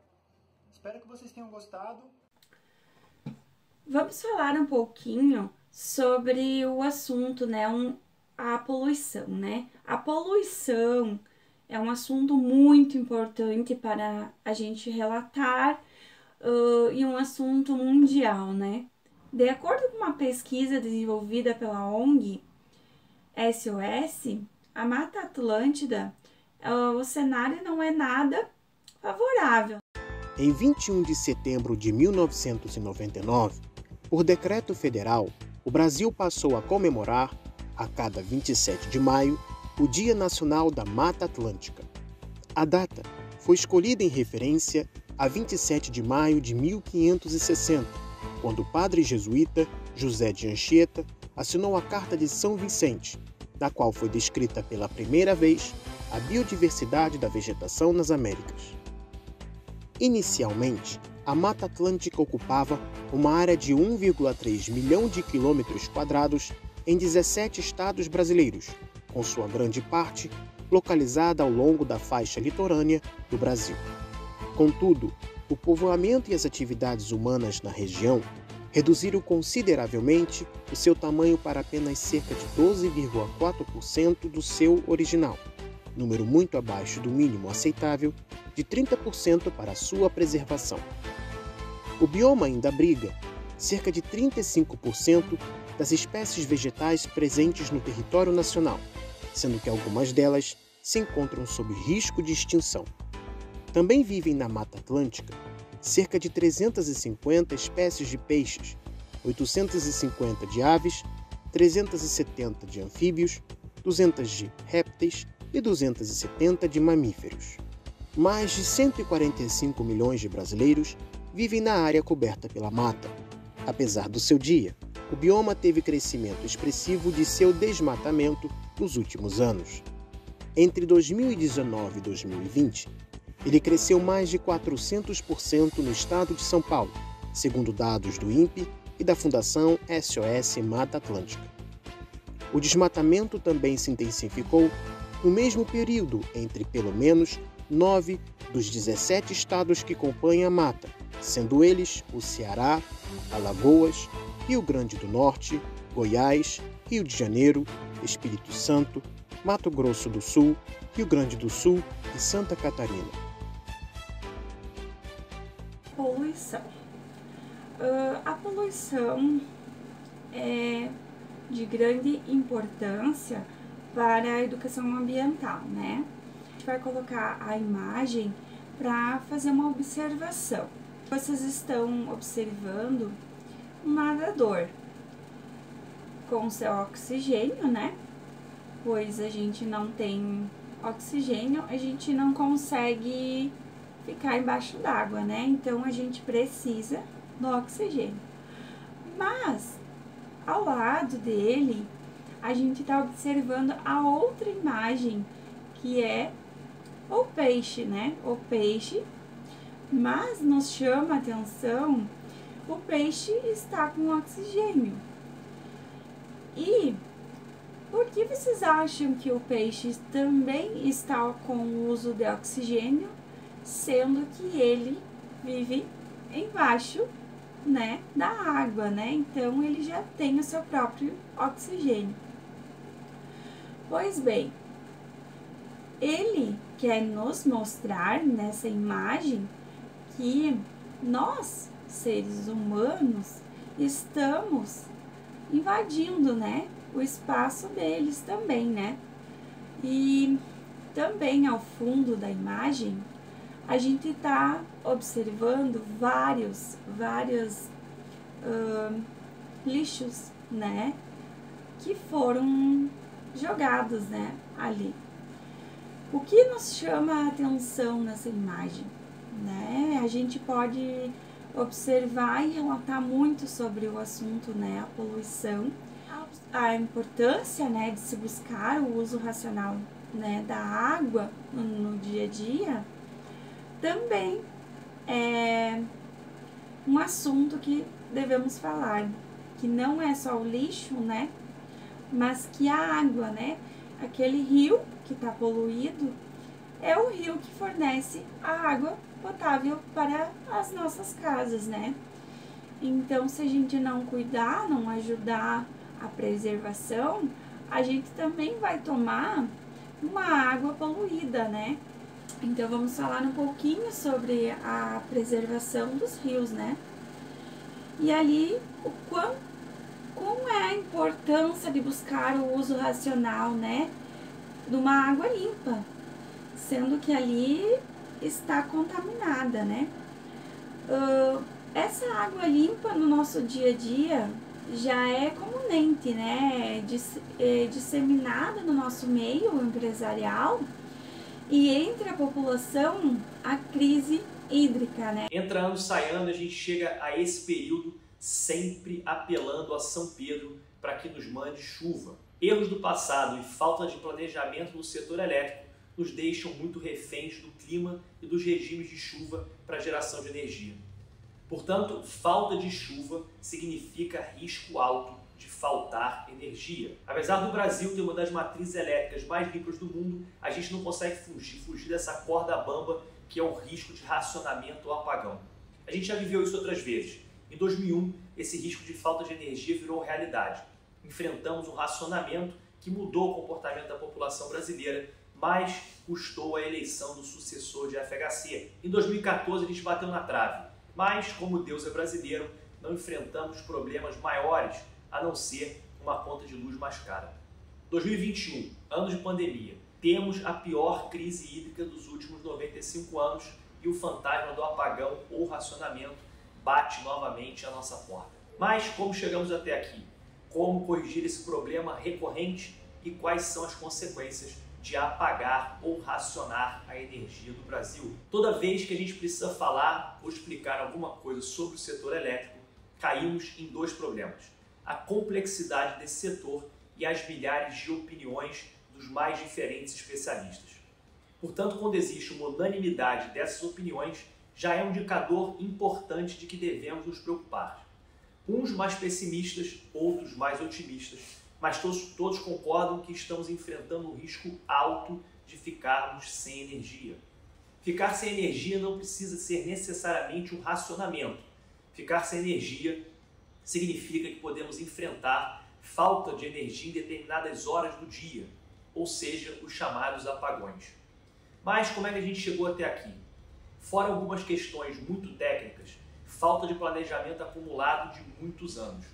Espero que vocês tenham gostado. Vamos falar um pouquinho sobre o assunto, né, a poluição, né? A poluição é um assunto muito importante para a gente relatar e um assunto mundial, né? De acordo com uma pesquisa desenvolvida pela ONG SOS, a Mata Atlântida, o cenário não é nada favorável. Em 21 de setembro de 1999, por decreto federal, o Brasil passou a comemorar, a cada 27 de maio, o Dia Nacional da Mata Atlântica. A data foi escolhida em referência a 27 de maio de 1560, quando o padre jesuíta José de Anchieta assinou a Carta de São Vicente, na qual foi descrita pela primeira vez a biodiversidade da vegetação nas Américas. Inicialmente, a Mata Atlântica ocupava uma área de 1,3 milhão de quilômetros quadrados em 17 estados brasileiros, com sua grande parte localizada ao longo da faixa litorânea do Brasil. Contudo, o povoamento e as atividades humanas na região reduziram consideravelmente o seu tamanho para apenas cerca de 12,4% do seu original, número muito abaixo do mínimo aceitável de 30% para sua preservação. O bioma ainda abriga cerca de 35% das espécies vegetais presentes no território nacional, sendo que algumas delas se encontram sob risco de extinção. Também vivem na Mata Atlântica cerca de 350 espécies de peixes, 850 de aves, 370 de anfíbios, 200 de répteis e 270 de mamíferos. Mais de 145 milhões de brasileiros vivem na área coberta pela mata. Apesar do seu dia, o bioma teve crescimento expressivo de seu desmatamento nos últimos anos. Entre 2019 e 2020, ele cresceu mais de 400% no estado de São Paulo, segundo dados do INPE e da Fundação SOS Mata Atlântica. O desmatamento também se intensificou no mesmo período entre pelo menos 9 dos 17 estados que compõem a mata, sendo eles o Ceará, Alagoas, Rio Grande do Norte, Goiás, Rio de Janeiro, Espírito Santo, Mato Grosso do Sul, Rio Grande do Sul e Santa Catarina. Poluição. A poluição é de grande importância para a educação ambiental, né? A gente vai colocar a imagem para fazer uma observação. Vocês estão observando um nadador com seu oxigênio, né? Pois a gente não tem oxigênio, a gente não consegue ficar embaixo d'água, né? Então a gente precisa do oxigênio. Mas ao lado dele, a gente está observando a outra imagem, que é o peixe, né? O peixe, mas nos chama a atenção, o peixe está com oxigênio. E por que vocês acham que o peixe também está com o uso de oxigênio, sendo que ele vive embaixo, né, da água, né? Então ele já tem o seu próprio oxigênio. Pois bem, ele quer nos mostrar nessa imagem que nós, seres humanos, estamos invadindo, né, o espaço deles também, né? E também ao fundo da imagem, a gente está observando vários lixos, né, que foram jogados, né, ali. O que nos chama a atenção nessa imagem, né? A gente pode observar e relatar muito sobre o assunto, né, a poluição, a importância, né, de se buscar o uso racional, né, da água no dia a dia. Também é um assunto que devemos falar, que não é só o lixo, né, mas que a água, né, aquele rio que está poluído, é o rio que fornece a água potável para as nossas casas, né? Então, se a gente não cuidar, não ajudar a preservação, a gente também vai tomar uma água poluída, né? Então vamos falar um pouquinho sobre a preservação dos rios, né? E ali como é a importância de buscar o uso racional, né, de uma água limpa, sendo que ali está contaminada, né? Essa água limpa no nosso dia a dia já é comumente, né, disseminada no nosso meio empresarial e entre a população a crise hídrica, né? Entra ano, sai ano, a gente chega a esse período sempre apelando a São Pedro para que nos mande chuva. Erros do passado e falta de planejamento no setor elétrico nos deixam muito reféns do clima e dos regimes de chuva para geração de energia. Portanto, falta de chuva significa risco alto de faltar energia. Apesar do Brasil ter uma das matrizes elétricas mais limpas do mundo, a gente não consegue fugir dessa corda bamba que é o risco de racionamento ou apagão. A gente já viveu isso outras vezes. Em 2001, esse risco de falta de energia virou realidade. Enfrentamos um racionamento que mudou o comportamento da população brasileira, mas custou a eleição do sucessor de FHC. Em 2014, a gente bateu na trave, mas como Deus é brasileiro, não enfrentamos problemas maiores, a não ser uma conta de luz mais cara. 2021, ano de pandemia, temos a pior crise hídrica dos últimos 95 anos e o fantasma do apagão ou racionamento bate novamente à nossa porta. Mas como chegamos até aqui? Como corrigir esse problema recorrente e quais são as consequências de apagar ou racionar a energia do Brasil? Toda vez que a gente precisa falar ou explicar alguma coisa sobre o setor elétrico, caímos em dois problemas: a complexidade desse setor e as milhares de opiniões dos mais diferentes especialistas. Portanto, quando existe uma unanimidade dessas opiniões, já é um indicador importante de que devemos nos preocupar. Uns mais pessimistas, outros mais otimistas, mas todos concordam que estamos enfrentando um risco alto de ficarmos sem energia. Ficar sem energia não precisa ser necessariamente um racionamento. Ficar sem energia significa que podemos enfrentar falta de energia em determinadas horas do dia, ou seja, os chamados apagões. Mas como é que a gente chegou até aqui? Fora algumas questões muito técnicas, falta de planejamento acumulado de muitos anos.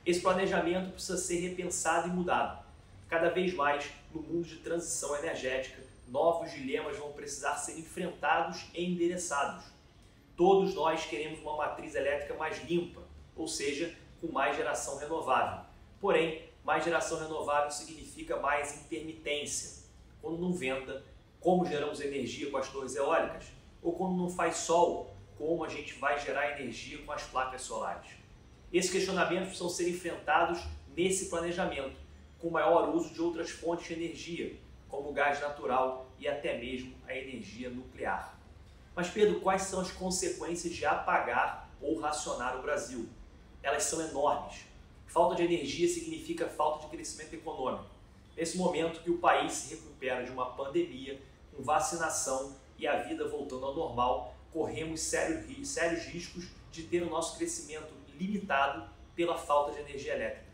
Esse planejamento precisa ser repensado e mudado. Cada vez mais, no mundo de transição energética, novos dilemas vão precisar ser enfrentados e endereçados. Todos nós queremos uma matriz elétrica mais limpa, ou seja, com mais geração renovável. Porém, mais geração renovável significa mais intermitência. Quando não venta, como geramos energia com as torres eólicas? Ou quando não faz sol, como a gente vai gerar energia com as placas solares? Esses questionamentos precisam ser enfrentados nesse planejamento, com maior uso de outras fontes de energia, como o gás natural e até mesmo a energia nuclear. Mas Pedro, quais são as consequências de apagar ou racionar o Brasil? Elas são enormes. Falta de energia significa falta de crescimento econômico. Nesse momento que o país se recupera de uma pandemia, com vacinação e a vida voltando ao normal, corremos sérios riscos de ter o nosso crescimento limitado pela falta de energia elétrica.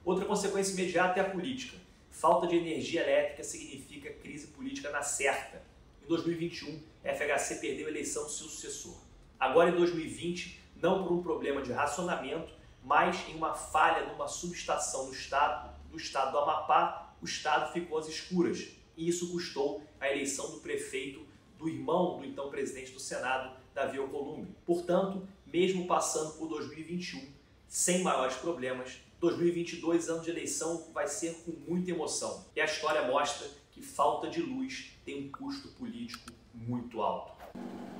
Outra consequência imediata é a política. Falta de energia elétrica significa crise política na certa. Em 2021, a FHC perdeu a eleição do seu sucessor. Agora, em 2020, não por um problema de racionamento, mas em uma falha numa subestação do estado do Amapá, o estado ficou às escuras. E isso custou a eleição do prefeito, do irmão do então presidente do Senado, Davi Alcolumbre. Portanto, mesmo passando por 2021, sem maiores problemas, 2022, ano de eleição, vai ser com muita emoção. E a história mostra que falta de luz tem um custo político muito alto.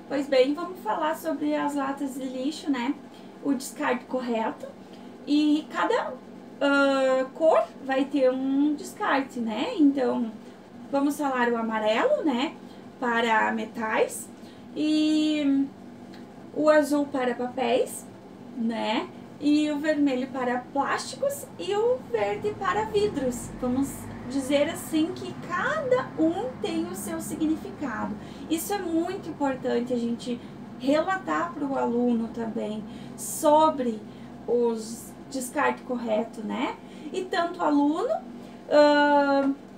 Pois bem, vamos falar sobre as latas de lixo, né? O descarte correto. E cada cor vai ter um descarte, né? Então, vamos falar o amarelo, né? Para metais. E o azul para papéis, né? E o vermelho para plásticos e o verde para vidros. Vamos dizer assim que cada um tem o seu significado. Isso é muito importante a gente relatar para o aluno também sobre os descarte correto, né? E tanto o aluno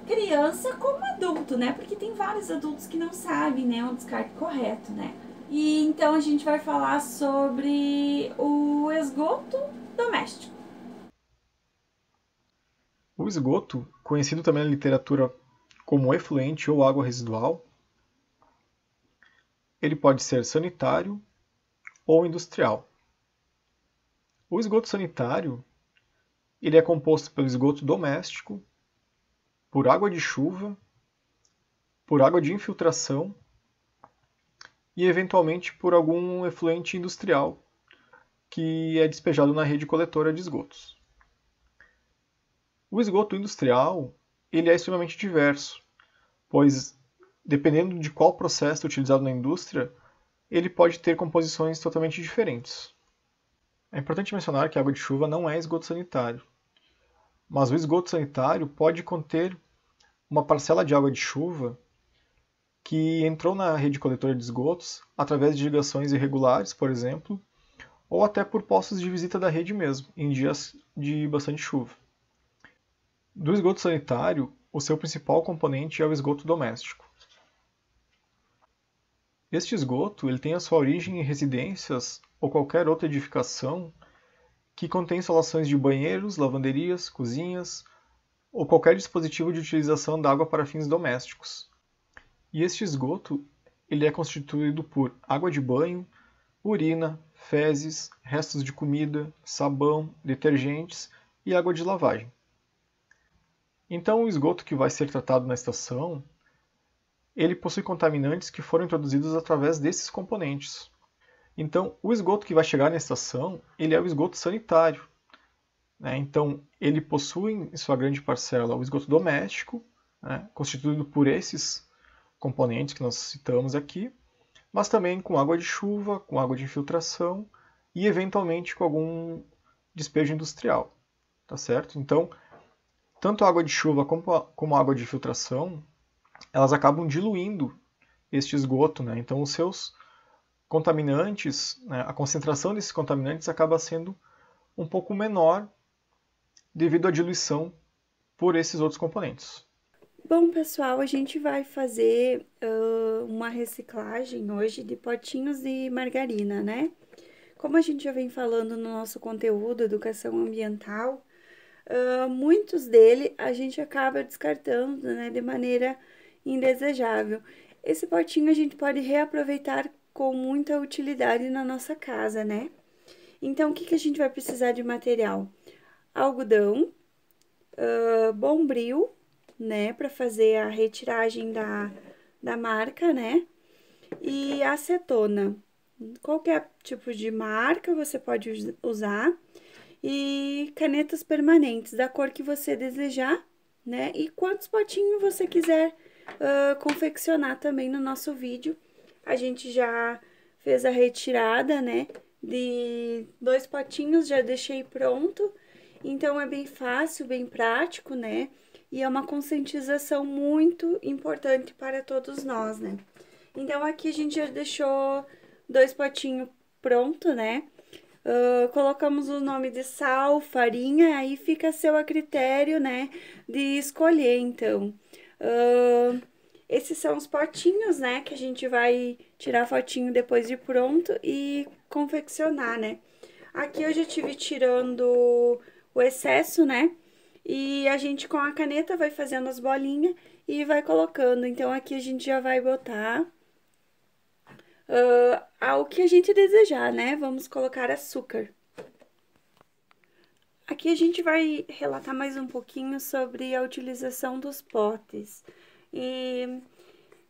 criança como adulto, né? Porque tem vários adultos que não sabem, né, o descarte correto, né? E então a gente vai falar sobre o esgoto doméstico. O esgoto, conhecido também na literatura como efluente ou água residual, ele pode ser sanitário ou industrial. O esgoto sanitário, ele é composto pelo esgoto doméstico, por água de chuva, por água de infiltração e, eventualmente, por algum efluente industrial que é despejado na rede coletora de esgotos. O esgoto industrial, ele é extremamente diverso, pois, dependendo de qual processo utilizado na indústria, ele pode ter composições totalmente diferentes. É importante mencionar que a água de chuva não é esgoto sanitário, mas o esgoto sanitário pode conter uma parcela de água de chuva que entrou na rede coletora de esgotos através de irrigações irregulares, por exemplo, ou até por postos de visita da rede mesmo, em dias de bastante chuva. Do esgoto sanitário, o seu principal componente é o esgoto doméstico. Este esgoto ele tem a sua origem em residências ou qualquer outra edificação que contém instalações de banheiros, lavanderias, cozinhas ou qualquer dispositivo de utilização da água para fins domésticos. E este esgoto ele é constituído por água de banho, urina, fezes, restos de comida, sabão, detergentes e água de lavagem. Então, o esgoto que vai ser tratado na estação, ele possui contaminantes que foram introduzidos através desses componentes. Então, o esgoto que vai chegar na estação, ele é o esgoto sanitário. Então, ele possui em sua grande parcela o esgoto doméstico, constituído por esses componentes que nós citamos aqui, mas também com água de chuva, com água de infiltração e, eventualmente, com algum despejo industrial. Tá certo? Então, tanto a água de chuva como a água de filtração, elas acabam diluindo este esgoto. Então, os seus contaminantes, a concentração desses contaminantes acaba sendo um pouco menor devido à diluição por esses outros componentes. Bom, pessoal, a gente vai fazer uma reciclagem hoje de potinhos de margarina, né? Como a gente já vem falando no nosso conteúdo Educação Ambiental, muitos dele a gente acaba descartando, né, de maneira indesejável. Esse potinho a gente pode reaproveitar com muita utilidade na nossa casa, né? Então, o que a gente vai precisar de material? Algodão, bombril, né, para fazer a retiragem da marca, né, e acetona. Qualquer tipo de marca você pode usar, e canetas permanentes da cor que você desejar, né, e quantos potinhos você quiser confeccionar também no nosso vídeo. A gente já fez a retirada, né, de 2 potinhos, já deixei pronto, então é bem fácil, bem prático, né, e é uma conscientização muito importante para todos nós, né. Então, aqui a gente já deixou 2 potinhos pronto, né, colocamos o nome de sal, farinha, aí fica a seu a critério, né, de escolher, então. Esses são os potinhos, né, que a gente vai tirar fotinho depois de pronto e confeccionar, né. Aqui eu já estive tirando o excesso, né, e a gente com a caneta vai fazendo as bolinhas e vai colocando. Então, aqui a gente já vai botar ao que a gente desejar, né? Vamos colocar açúcar. Aqui a gente vai relatar mais um pouquinho sobre a utilização dos potes. E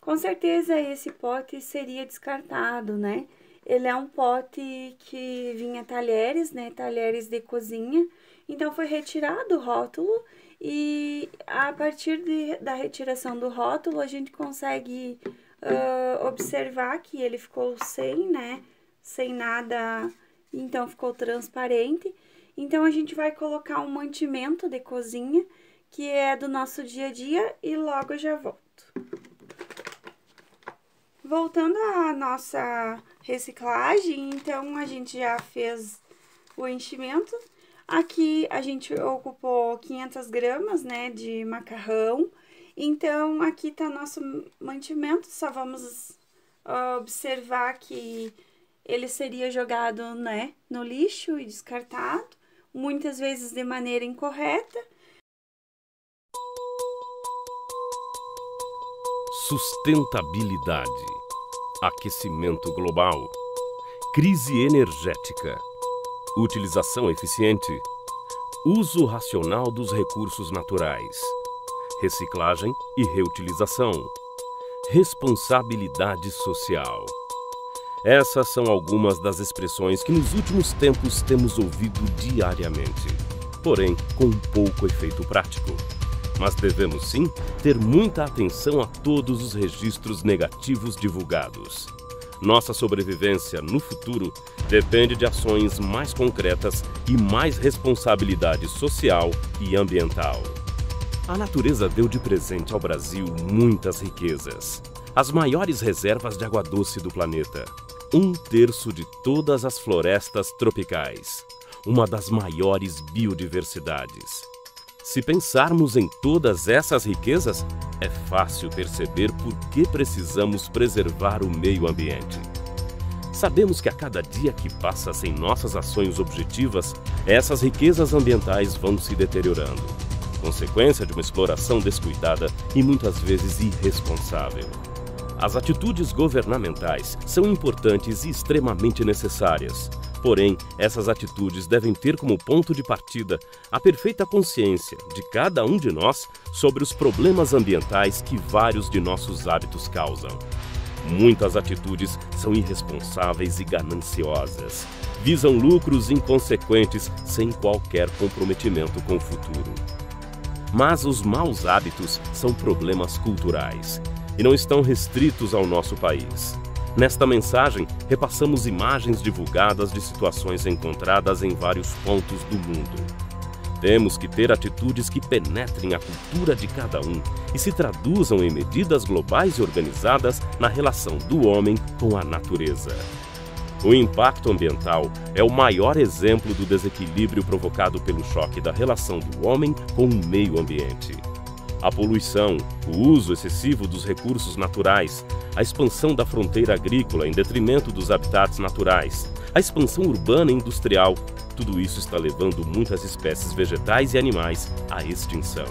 com certeza esse pote seria descartado, né? Ele é um pote que vinha talheres, né? Talheres de cozinha. Então, foi retirado o rótulo e a partir da retiração do rótulo, a gente consegue observar que ele ficou sem, né? Sem nada, então ficou transparente. Então, a gente vai colocar um mantimento de cozinha, que é do nosso dia a dia, e logo eu já volto. Voltando à nossa reciclagem, então, a gente já fez o enchimento. Aqui, a gente ocupou 500 gramas, né, de macarrão Então, aqui está nosso mantimento, só vamos observar que ele seria jogado, né, no lixo e descartado, muitas vezes de maneira incorreta. Sustentabilidade, aquecimento global, crise energética, utilização eficiente, uso racional dos recursos naturais, reciclagem e reutilização, responsabilidade social. Essas são algumas das expressões que nos últimos tempos temos ouvido diariamente, porém com pouco efeito prático. Mas devemos sim ter muita atenção a todos os registros negativos divulgados. Nossa sobrevivência no futuro depende de ações mais concretas e mais responsabilidade social e ambiental. A natureza deu de presente ao Brasil muitas riquezas. As maiores reservas de água doce do planeta. 1/3 de todas as florestas tropicais. Uma das maiores biodiversidades. Se pensarmos em todas essas riquezas, é fácil perceber por que precisamos preservar o meio ambiente. Sabemos que a cada dia que passa sem nossas ações objetivas, essas riquezas ambientais vão se deteriorando, consequência de uma exploração descuidada e muitas vezes irresponsável. As atitudes governamentais são importantes e extremamente necessárias. Porém, essas atitudes devem ter como ponto de partida a perfeita consciência de cada um de nós sobre os problemas ambientais que vários de nossos hábitos causam. Muitas atitudes são irresponsáveis e gananciosas. Visam lucros inconsequentes sem qualquer comprometimento com o futuro. Mas os maus hábitos são problemas culturais e não estão restritos ao nosso país. Nesta mensagem, repassamos imagens divulgadas de situações encontradas em vários pontos do mundo. Temos que ter atitudes que penetrem a cultura de cada um e se traduzam em medidas globais e organizadas na relação do homem com a natureza. O impacto ambiental é o maior exemplo do desequilíbrio provocado pelo choque da relação do homem com o meio ambiente. A poluição, o uso excessivo dos recursos naturais, a expansão da fronteira agrícola em detrimento dos habitats naturais, a expansão urbana e industrial, tudo isso está levando muitas espécies vegetais e animais à extinção.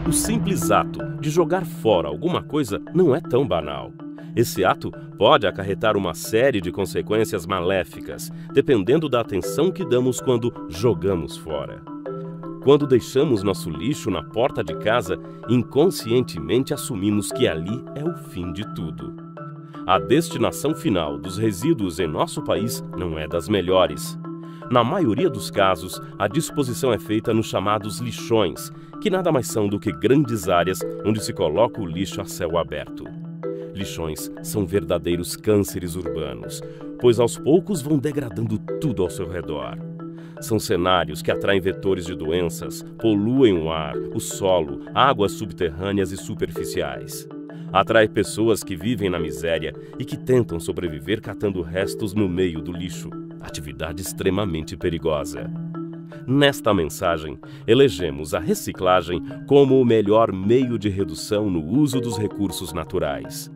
O simples ato de jogar fora alguma coisa não é tão banal. Esse ato pode acarretar uma série de consequências maléficas, dependendo da atenção que damos quando jogamos fora. Quando deixamos nosso lixo na porta de casa, inconscientemente assumimos que ali é o fim de tudo. A destinação final dos resíduos em nosso país não é das melhores. Na maioria dos casos, a disposição é feita nos chamados lixões, que nada mais são do que grandes áreas onde se coloca o lixo a céu aberto. Lixões são verdadeiros cânceres urbanos, pois aos poucos vão degradando tudo ao seu redor. São cenários que atraem vetores de doenças, poluem o ar, o solo, águas subterrâneas e superficiais. Atrai pessoas que vivem na miséria e que tentam sobreviver catando restos no meio do lixo, atividade extremamente perigosa. Nesta mensagem, elegemos a reciclagem como o melhor meio de redução no uso dos recursos naturais.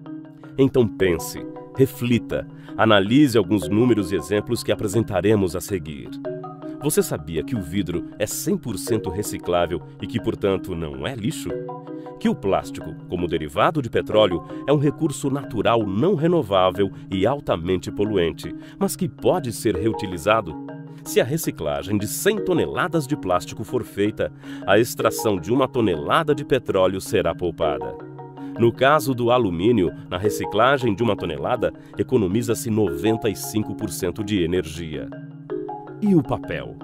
Então pense, reflita, analise alguns números e exemplos que apresentaremos a seguir. Você sabia que o vidro é 100% reciclável e que, portanto, não é lixo? Que o plástico, como derivado de petróleo, é um recurso natural não renovável e altamente poluente, mas que pode ser reutilizado? Se a reciclagem de 100 toneladas de plástico for feita, a extração de 1 tonelada de petróleo será poupada. No caso do alumínio, na reciclagem de 1 tonelada, economiza-se 95% de energia. E o papel?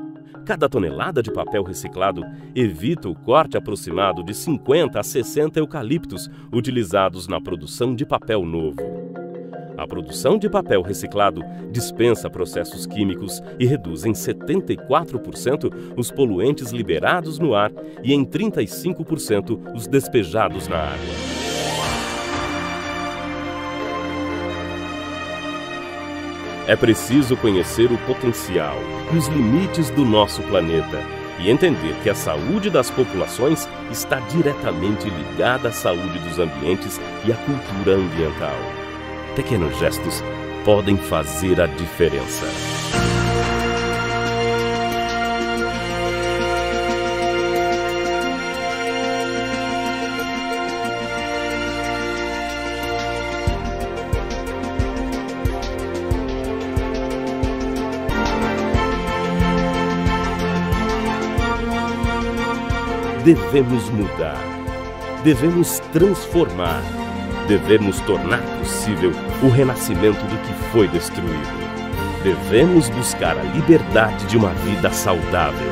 Cada tonelada de papel reciclado evita o corte aproximado de 50 a 60 eucaliptos utilizados na produção de papel novo. A produção de papel reciclado dispensa processos químicos e reduz em 74% os poluentes liberados no ar e em 35% os despejados na água. É preciso conhecer o potencial e os limites do nosso planeta e entender que a saúde das populações está diretamente ligada à saúde dos ambientes e à cultura ambiental. Pequenos gestos podem fazer a diferença. Devemos mudar, devemos transformar, devemos tornar possível o renascimento do que foi destruído. Devemos buscar a liberdade de uma vida saudável.